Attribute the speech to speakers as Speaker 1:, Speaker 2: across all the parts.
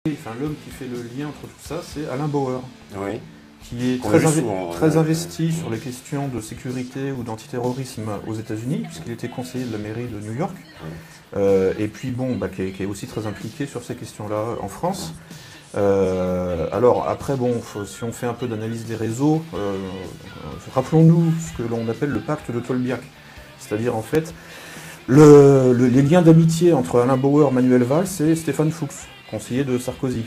Speaker 1: Enfin, l'homme qui fait le lien entre tout ça, c'est Alain Bauer,
Speaker 2: Oui.
Speaker 1: qui est très investi sur les questions de sécurité ou d'antiterrorisme aux États-Unis, puisqu'il était conseiller de la mairie de New York, et puis bon, qui est aussi très impliqué sur ces questions-là en France. Alors après, bon, si on fait un peu d'analyse des réseaux, rappelons-nous ce que l'on appelle le pacte de Tolbiac, c'est-à-dire en fait les liens d'amitié entre Alain Bauer, Manuel Valls et Stéphane Fuchs, conseiller de Sarkozy.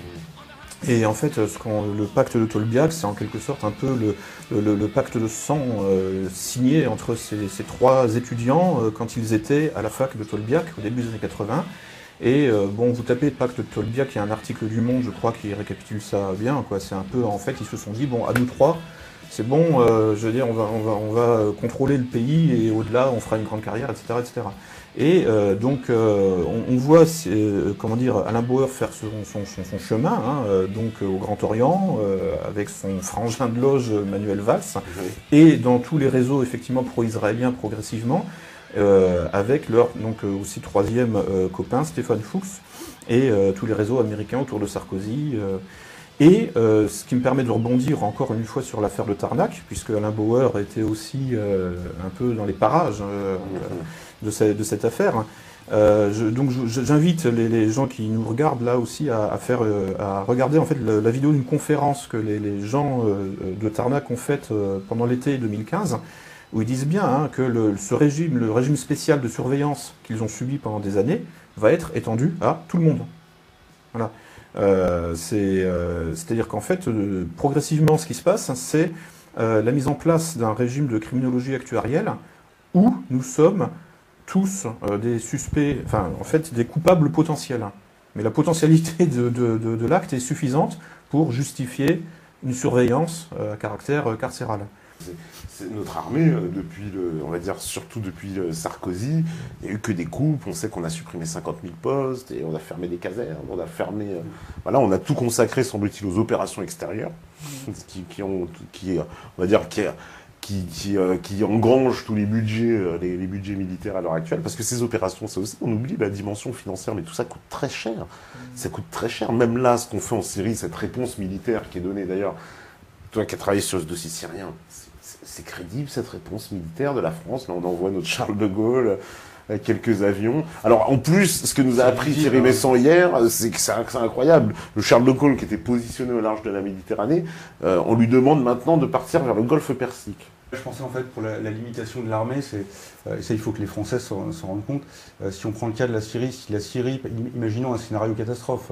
Speaker 1: Et en fait, le pacte de Tolbiac, c'est en quelque sorte un peu le pacte de sang signé entre ces trois étudiants quand ils étaient à la fac de Tolbiac au début des années 80. Et bon, vous tapez pacte de Tolbiac, il y a un article du Monde, je crois, qui récapitule ça bien, quoi. C'est un peu, en fait, ils se sont dit, bon, à nous trois, c'est bon, je veux dire, on va contrôler le pays et au-delà, on fera une grande carrière, etc., etc. Et donc, on voit, comment dire, Alain Bauer faire son chemin, hein, donc au Grand Orient, avec son frangin de loge Manuel Valls, et dans tous les réseaux effectivement pro-israéliens progressivement, avec leur donc aussi troisième copain Stéphane Fuchs, et tous les réseaux américains autour de Sarkozy. Et ce qui me permet de rebondir encore une fois sur l'affaire de Tarnac, puisque Alain Bauer était aussi un peu dans les parages de cette affaire. Donc j'invite les gens qui nous regardent là aussi à regarder en fait la vidéo d'une conférence que les gens de Tarnac ont faite pendant l'été 2015, où ils disent bien hein, que le régime spécial de surveillance qu'ils ont subi pendant des années va être étendu à tout le monde. Voilà. C'est-à-dire qu'en fait, progressivement, ce qui se passe, c'est la mise en place d'un régime de criminologie actuarielle où nous sommes tous des suspects, enfin, en fait, des coupables potentiels. Mais la potentialité de l'acte est suffisante pour justifier une surveillance à caractère carcéral.
Speaker 2: C'est notre armée, on va dire surtout depuis Sarkozy, il n'y a eu que des coupes, on sait qu'on a supprimé 50 000 postes, et on a fermé des casernes, on a fermé... voilà, on a tout consacré, semble-t-il, aux opérations extérieures, qui engrangent tous les budgets, les budgets militaires à l'heure actuelle, parce que ces opérations, ça aussi, on oublie la dimension financière, mais tout ça coûte très cher. Ça coûte très cher. Même là, ce qu'on fait en Syrie, cette réponse militaire qui est donnée d'ailleurs, toi qui as travaillé sur ce dossier syrien, c'est crédible cette réponse militaire de la France. Là, on envoie notre Charles de Gaulle, quelques avions. Alors, en plus, ce que nous a appris Thierry Messant hier, c'est que c'est incroyable. Le Charles de Gaulle qui était positionné au large de la Méditerranée, on lui demande maintenant de partir vers le Golfe Persique.
Speaker 3: Je pensais en fait pour la limitation de l'armée, ça il faut que les Français s'en rendent compte. Si on prend le cas de la Syrie, si la Syrie, imaginons un scénario catastrophe,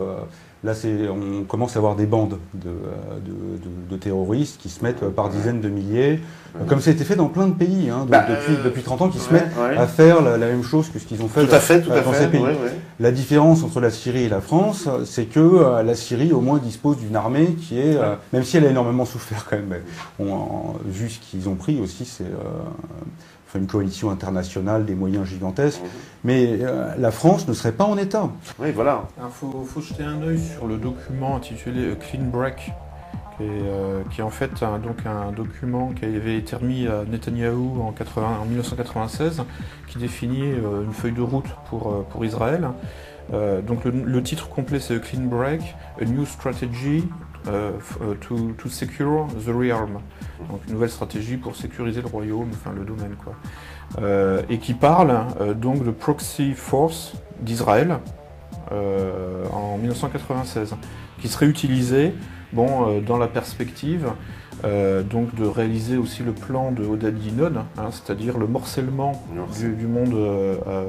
Speaker 3: là on commence à avoir des bandes de terroristes qui se mettent par dizaines de milliers, comme ça a été fait dans plein de pays, hein, depuis 30 ans, qui se mettent à faire la même chose que ce qu'ils ont fait, dans ces pays. La différence entre la Syrie et la France, c'est que la Syrie au moins dispose d'une armée qui est, même si elle a énormément souffert quand même, vu ce qu'ils ont pris aussi, c'est une coalition internationale, des moyens gigantesques, mais la France ne serait pas en état.
Speaker 2: Oui, voilà.
Speaker 1: Il faut jeter un œil sur le document intitulé Clean Break, qui est en fait un document qui avait été remis à Netanyahou en 1996, qui définit une feuille de route pour Israël. Donc le titre complet c'est Clean Break, A New Strategy to Secure the Realm. Donc une nouvelle stratégie pour sécuriser le royaume, enfin le domaine quoi. Et qui parle donc de proxy force d'Israël en 1996, qui serait utilisé dans la perspective donc de réaliser aussi le plan de Oded Yinon, hein, c'est-à-dire le morcellement du monde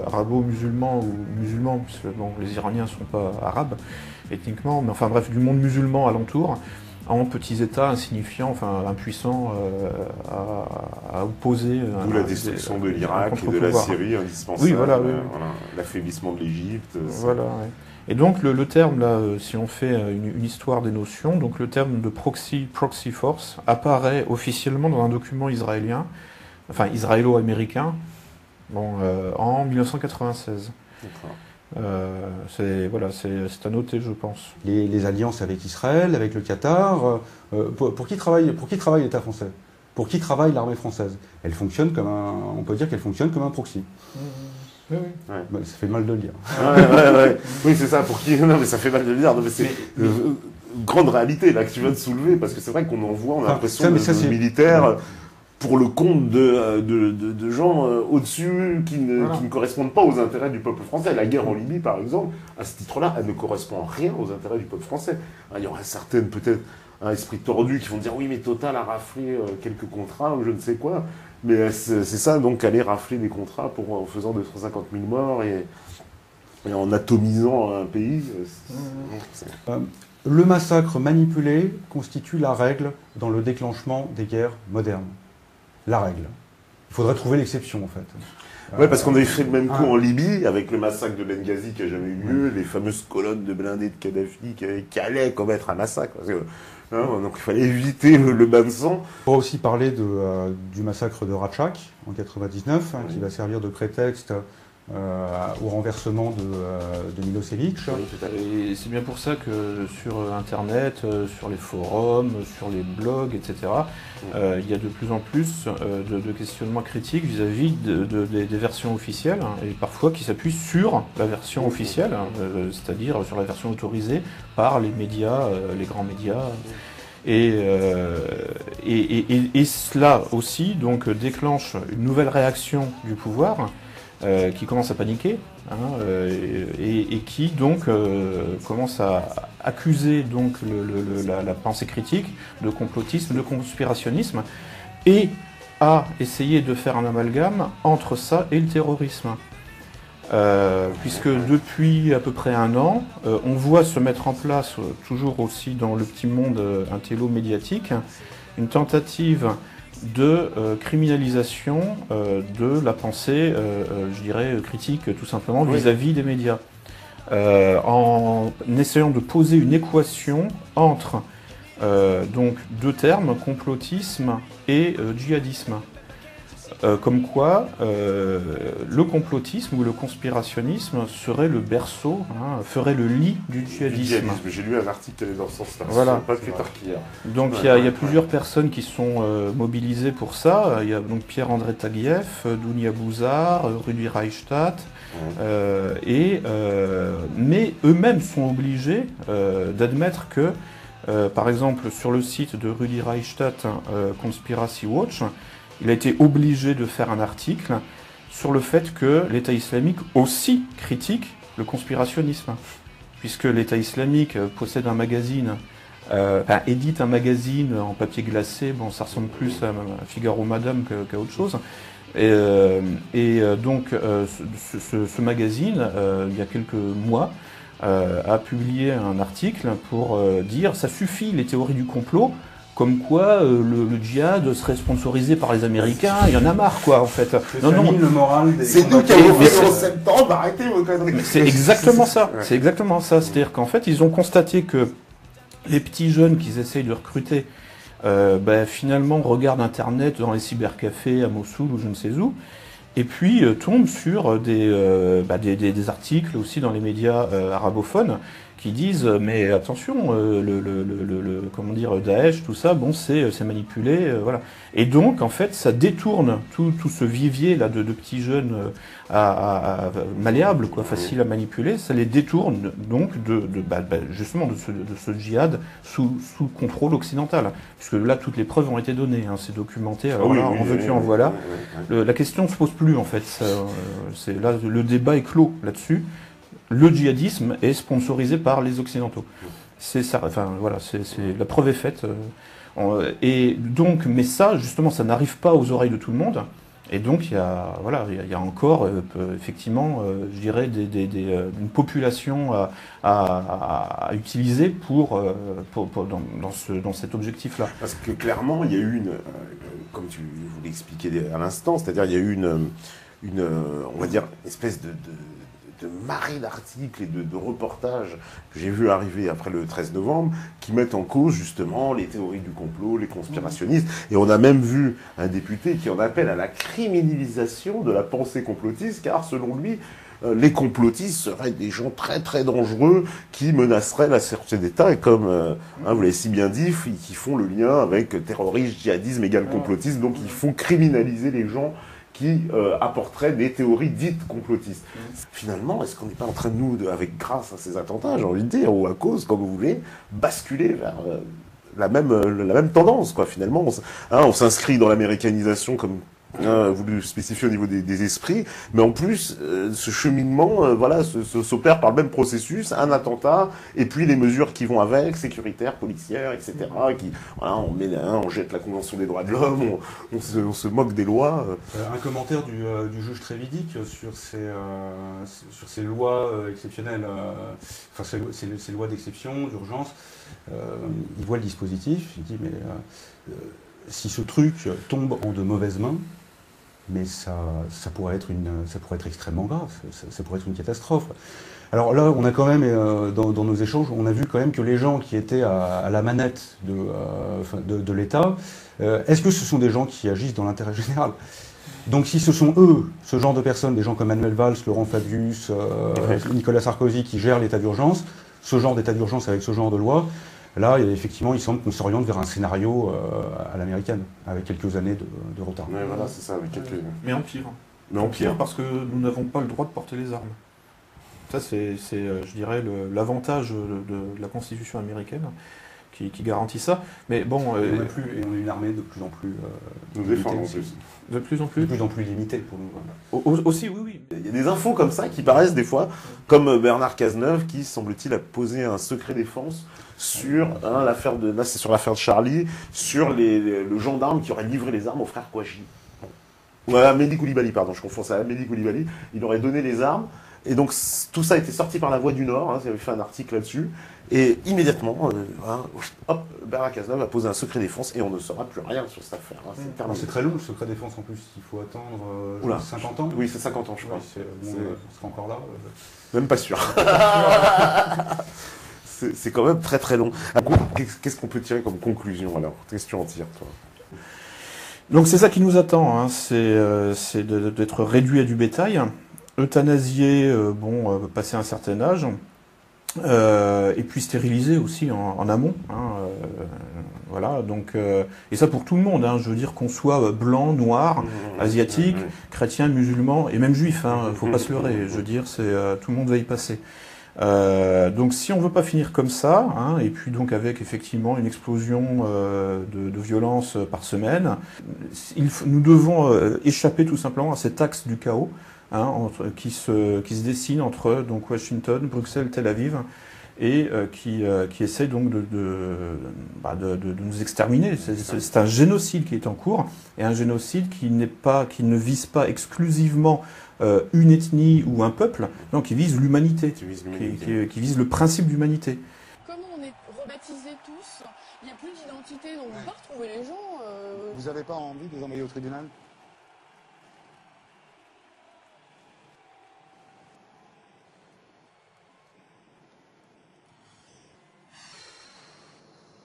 Speaker 1: arabo-musulman ou musulman, puisque les Iraniens ne sont pas arabes ethniquement, mais enfin bref, du monde musulman alentour, en petits États insignifiants, enfin impuissants à opposer.
Speaker 2: D'où la destruction de l'Irak et de la Syrie indispensable.
Speaker 1: Oui, voilà,
Speaker 2: l'affaiblissement de l'Égypte.
Speaker 1: Voilà, ouais. Et donc le terme, là, si on fait une histoire des notions, donc le terme de proxy force apparaît officiellement dans un document israélien, enfin israélo-américain, en 1996. C'est à noter, je pense.
Speaker 3: Les alliances avec Israël, avec le Qatar, pour qui travaille l'État français? Pour qui travaille l'armée française? Elle fonctionne on peut dire qu'elle fonctionne comme un proxy.
Speaker 1: Oui.
Speaker 3: Bah, ça fait mal de le dire.
Speaker 2: Ouais. Oui, c'est ça, pour qui... Non, mais ça fait mal de le dire. Non, mais c'est grande réalité, là, que tu viens de soulever, parce que c'est vrai qu'on en voit, on a l'impression de militaires pour le compte de gens au-dessus qui ne correspondent pas aux intérêts du peuple français. La guerre en Libye, par exemple, à ce titre-là, elle ne correspond en rien aux intérêts du peuple français. Il y aura certaines, peut-être, un esprit tordu qui vont dire oui, mais Total a raflé quelques contrats ou je ne sais quoi. Mais c'est ça, donc, aller rafler des contrats en faisant 250 000 morts et en atomisant un pays.
Speaker 3: Le massacre manipulé constitue la règle dans le déclenchement des guerres modernes. La règle. Il faudrait trouver l'exception, en fait.
Speaker 2: Oui, parce qu'on avait fait le même coup en Libye, avec le massacre de Benghazi qui n'a jamais eu lieu, les fameuses colonnes de blindés de Kadhafi qui allaient commettre un massacre. Parce que, donc il fallait éviter le bain de sang.
Speaker 3: On pourrait aussi parler du massacre de Ratchak en 1999, qui va servir de prétexte au renversement de Milosevic.
Speaker 1: Et c'est bien pour ça que sur Internet, sur les forums, sur les blogs, etc., il y a de plus en plus de questionnements critiques vis-à-vis des versions officielles, et parfois qui s'appuient sur la version officielle, c'est-à-dire sur la version autorisée par les médias, les grands médias. Et cela aussi donc déclenche une nouvelle réaction du pouvoir qui commence à paniquer et qui donc commence à accuser donc la pensée critique de complotisme, de conspirationnisme, et à essayer de faire un amalgame entre ça et le terrorisme. Puisque depuis à peu près un an, on voit se mettre en place, toujours aussi dans le petit monde intello-médiatique, une tentative de criminalisation de la pensée, je dirais, critique tout simplement vis-à-vis des médias, en essayant de poser une équation entre donc deux termes, complotisme et djihadisme. Comme quoi, le complotisme ou le conspirationnisme serait le berceau, ferait le lit du djihadisme.
Speaker 2: J'ai lu un article qui allait dans ce sens-là.
Speaker 1: Voilà.
Speaker 2: Pas plus tard qu'hier.
Speaker 1: Donc il y a plusieurs personnes qui sont mobilisées pour ça. Il y a donc Pierre-André Taguieff, Dounia Bouzard, Rudi Reichstadt, mais eux-mêmes sont obligés d'admettre que, par exemple, sur le site de Rudi Reichstadt, Conspiracy Watch, il a été obligé de faire un article sur le fait que l'État islamique aussi critique le conspirationnisme, puisque l'État islamique possède un magazine, édite un magazine en papier glacé, bon ça ressemble plus à Figaro Madame qu'à autre chose, donc ce magazine, il y a quelques mois, a publié un article pour dire ça suffit les théories du complot, comme quoi le djihad serait sponsorisé par les Américains, il y en a marre quoi en fait.
Speaker 3: Non, le moral des...
Speaker 2: C'est nous qui avons fait en septembre, arrêtez vos conneries.
Speaker 1: C'est exactement ça, c'est exactement ça. C'est-à-dire qu'en fait ils ont constaté que les petits jeunes qu'ils essayent de recruter, finalement regardent Internet dans les cybercafés à Mossoul ou je ne sais où, et puis tombent sur des articles aussi dans les médias arabophones qui disent mais attention, comment dire, Daesh, tout ça, bon c'est manipulé, voilà. Et donc en fait ça détourne tout ce vivier là de petits jeunes malléables, quoi, faciles à manipuler, ça les détourne donc justement de ce djihad sous contrôle occidental, puisque là toutes les preuves ont été données, c'est documenté. Alors en veux-tu en voilà. La question ne se pose plus en fait. C'est là le débat est clos là-dessus. Le djihadisme est sponsorisé par les Occidentaux. C'est ça, enfin voilà, la preuve est faite. Et donc, mais ça, justement, ça n'arrive pas aux oreilles de tout le monde. Et donc, il y a encore, effectivement, je dirais, une population à utiliser dans cet objectif-là.
Speaker 2: Parce que clairement, il y a eu comme tu voulais expliquer à l'instant, c'est-à-dire il y a eu on va dire, une espèce de marée d'articles et de reportages que j'ai vu arriver après le 13 novembre qui mettent en cause justement les théories du complot, les conspirationnistes. Et on a même vu un député qui en appelle à la criminalisation de la pensée complotiste, car selon lui, les complotistes seraient des gens très très dangereux qui menaceraient la sûreté d'État, et comme vous l'avez si bien dit, qui font le lien avec terrorisme, djihadisme égale complotisme, donc il faut criminaliser les gens qui apporteraient des théories dites complotistes. Finalement, est-ce qu'on n'est pas en train de nous, grâce à ces attentats, j'ai envie de dire, ou à cause, comme vous voulez, basculer vers la même tendance, quoi. Finalement, on s'inscrit dans l'américanisation comme voulu spécifier au niveau des esprits, mais en plus, ce cheminement, voilà, s'opère par le même processus, un attentat, et puis les mesures qui vont avec, sécuritaires, policières, etc. Voilà, on jette la Convention des droits de l'homme, on se moque des lois.
Speaker 3: Un commentaire du juge Trévidic sur ces lois exceptionnelles, enfin ces lois d'exception, d'urgence. Il voit le dispositif, il dit mais si ce truc tombe en de mauvaises mains, mais ça pourrait être extrêmement grave, ça pourrait être une catastrophe. Alors là, on a quand même, dans nos échanges, on a vu quand même que les gens qui étaient à la manette de l'État, est-ce que ce sont des gens qui agissent dans l'intérêt général? Donc si ce sont eux, ce genre de personnes, des gens comme Manuel Valls, Laurent Fabius, Nicolas Sarkozy qui gèrent l'état d'urgence, ce genre d'état d'urgence avec ce genre de loi, là, effectivement, il semble qu'on s'oriente vers un scénario à l'américaine, avec quelques années de retard.
Speaker 2: Ouais, voilà, c'est ça, avec quelques...
Speaker 1: Mais en pire.
Speaker 2: Mais en pire.
Speaker 1: Parce que nous n'avons pas le droit de porter les armes. Ça, c'est je dirais, l'avantage de la Constitution américaine qui garantit ça. Mais bon...
Speaker 3: on a une armée de plus en plus...
Speaker 2: nous défendre en plus.
Speaker 1: De plus en plus
Speaker 3: limitée pour nous.
Speaker 1: Aussi, oui.
Speaker 2: Il y a des infos comme ça qui paraissent des fois, comme Bernard Cazeneuve, qui, semble-t-il, a posé un secret défense sur l'affaire de... Là, c'est sur l'affaire de Charlie, sur le gendarme qui aurait livré les armes au frère Kouachi. Ou à Mehdi Koulibaly, pardon, je confonds ça, à Mehdi Koulibaly. Il aurait donné les armes. Et donc, tout ça a été sorti par La Voix du Nord, j'avais fait un article là-dessus. Et immédiatement, hop, Bernard Cazeneuve a posé un secret défense et on ne saura plus rien sur cette affaire.
Speaker 3: C'est très long le secret défense en plus, il faut attendre 50 ans.
Speaker 2: Oui, c'est 50 ans, je crois.
Speaker 3: On sera encore là.
Speaker 2: Même pas sûr. C'est quand même très très long. Qu'est-ce qu'on peut tirer comme conclusion alors? Question en tire, toi.
Speaker 1: Donc c'est ça qui nous attend, hein. C'est d'être réduit à du bétail, euthanasié, passer un certain âge, et puis stérilisé aussi en amont. Voilà, donc, et ça pour tout le monde, hein, je veux dire qu'on soit blanc, noir, asiatique, chrétien, musulman, et même juif, faut pas se leurrer, je veux dire, tout le monde va y passer. Donc si on veut pas finir comme ça, et puis donc avec effectivement une explosion de violence par semaine, nous devons échapper tout simplement à cet axe du chaos qui se dessine entre donc Washington, Bruxelles, Tel Aviv, et qui essaie donc de nous exterminer. C'est un génocide qui est en cours, et un génocide qui ne vise pas exclusivement une ethnie ou un peuple, non, qui vise l'humanité, qui vise le principe d'humanité.
Speaker 4: Comme on est rebaptisés tous, il n'y a plus d'identité, donc on ne peut pas retrouver les gens.
Speaker 5: Vous n'avez pas envie de les envoyer au tribunal ?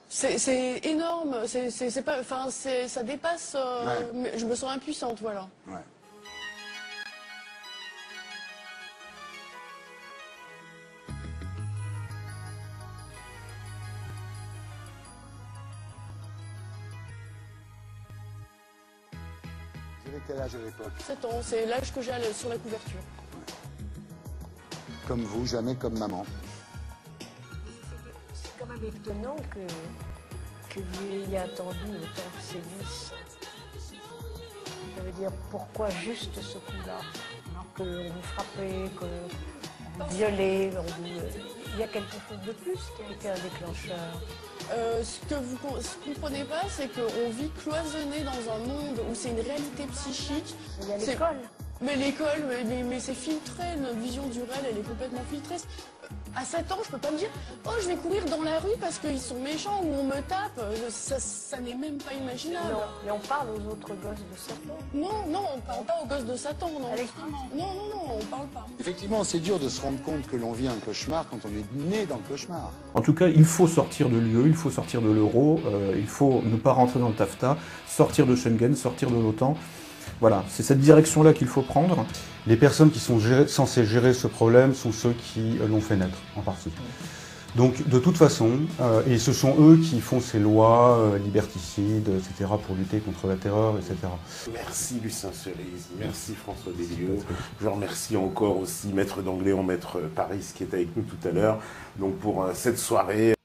Speaker 4: C'est énorme, c'est pas, enfin, ça dépasse. Ouais. Je me sens impuissante, voilà. Ouais.
Speaker 5: Vous avez quel âge à l'époque?
Speaker 4: 7 ans, c'est l'âge que j'ai sur la couverture.
Speaker 5: Ouais. Comme vous, jamais comme maman.
Speaker 6: C'est quand même étonnant que vous ayez attendu autant que ces vices. Ça veut dire, pourquoi juste ce coup-là? Alors qu'on vous frappait, qu'on vous violait, il y a quelque chose de plus qui a été un déclencheur.
Speaker 4: Ce que vous ne comprenez pas, c'est qu'on vit cloisonné dans un monde où c'est une réalité psychique.
Speaker 6: Il y a l'école.
Speaker 4: Mais l'école, mais c'est filtré, notre vision du réel, elle est complètement filtrée. À 7 ans, je peux pas me dire « Oh, je vais courir dans la rue parce qu'ils sont méchants ou on me tape ». Ça n'est même pas imaginable.
Speaker 6: Non, mais on parle aux autres gosses de Satan.
Speaker 4: Non, on parle pas aux gosses de Satan, non. Non, on parle pas.
Speaker 5: Effectivement, c'est dur de se rendre compte que l'on vit un cauchemar quand on est né dans le cauchemar.
Speaker 1: En tout cas, il faut sortir de l'UE, il faut sortir de l'euro, il faut ne pas rentrer dans le TAFTA, sortir de Schengen, sortir de l'OTAN. Voilà, c'est cette direction-là qu'il faut prendre.
Speaker 3: Les personnes qui sont censées gérer ce problème sont ceux qui l'ont fait naître, en partie. Donc de toute façon, et ce sont eux qui font ces lois liberticides, etc., pour lutter contre la terreur, etc.
Speaker 2: Merci Lucien Cerise, merci François Deslieux. Je remercie encore aussi Maître d'Anglais en Maître Paris qui est avec nous tout à l'heure. Donc pour cette soirée.